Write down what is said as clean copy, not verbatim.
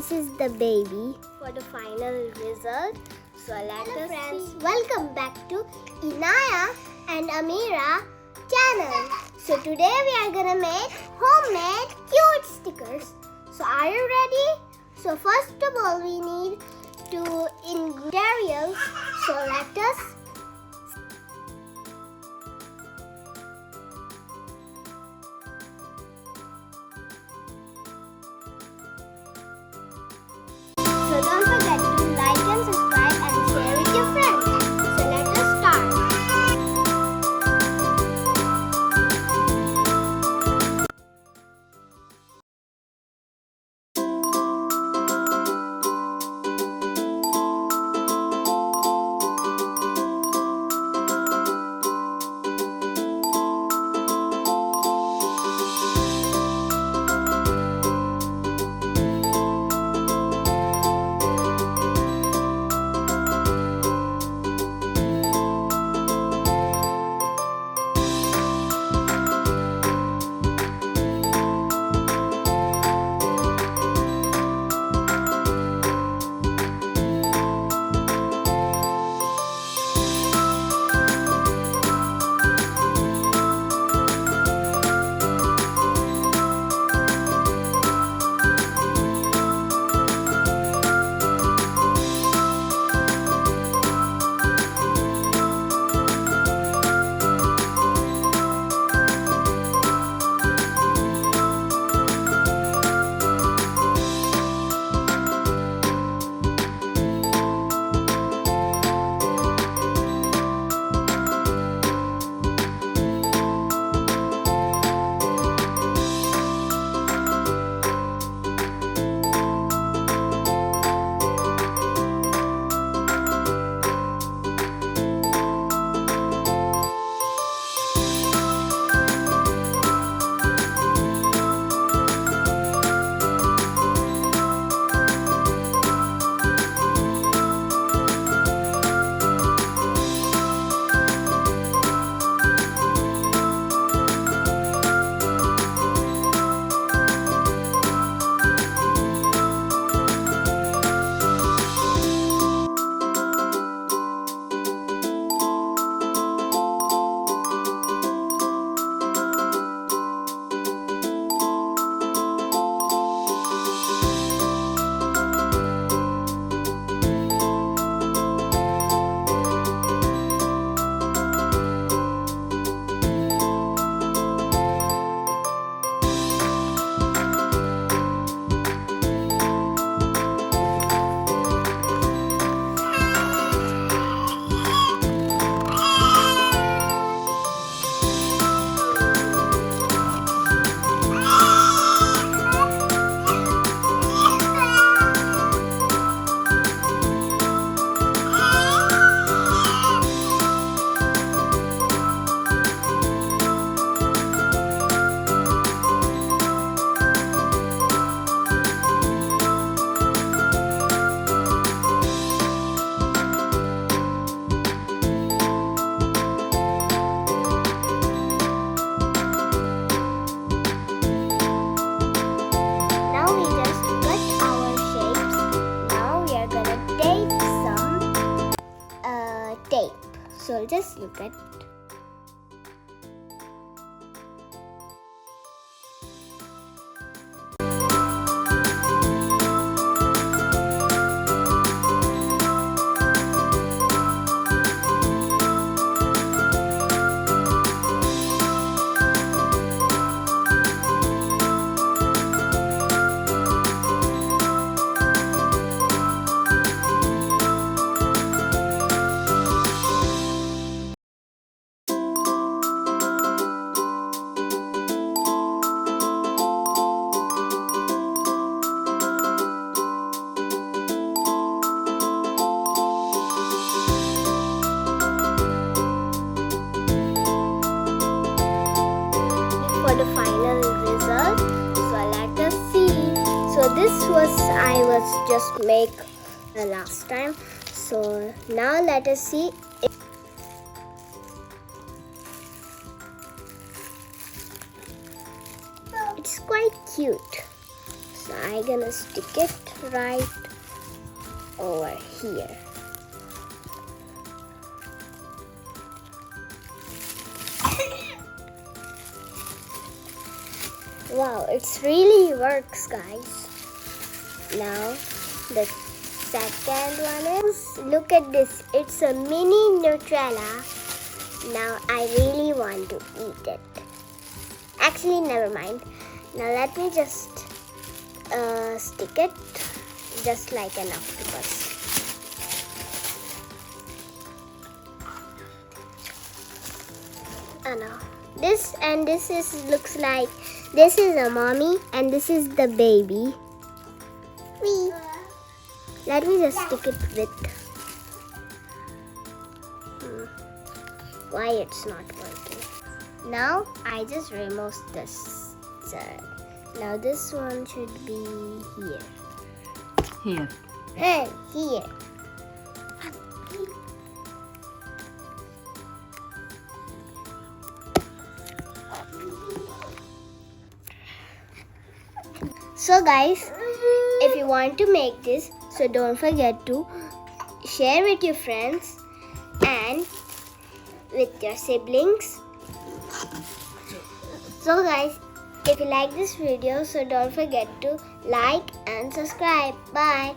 this is the baby for the final result. So let us see. Welcome back to Inaya and Amira channel. So today we are gonna make homemade cute stickers. So are you ready? So first of all we need two ingredients. So let us So don't forget to like and subscribe and share with your friends. So let us start. So just look at for the final result. So let us see. So this I was just make the last time. So now let us see. It's quite cute. So I'm gonna stick it right over here. Wow, it really works, guys. Now the second one is, look at this. It's a mini Nutella. Now I really want to eat it. Actually, never mind. Now let me just stick it just like an octopus. Now this is looks like, this is a mommy and this is the baby. Let me just stick it with. Why it's not working? Now I just remove this. Now this one should be here. Here. And here. So guys, if you want to make this, so don't forget to share with your friends and with your siblings. So guys, if you like this video, so don't forget to like and subscribe. Bye.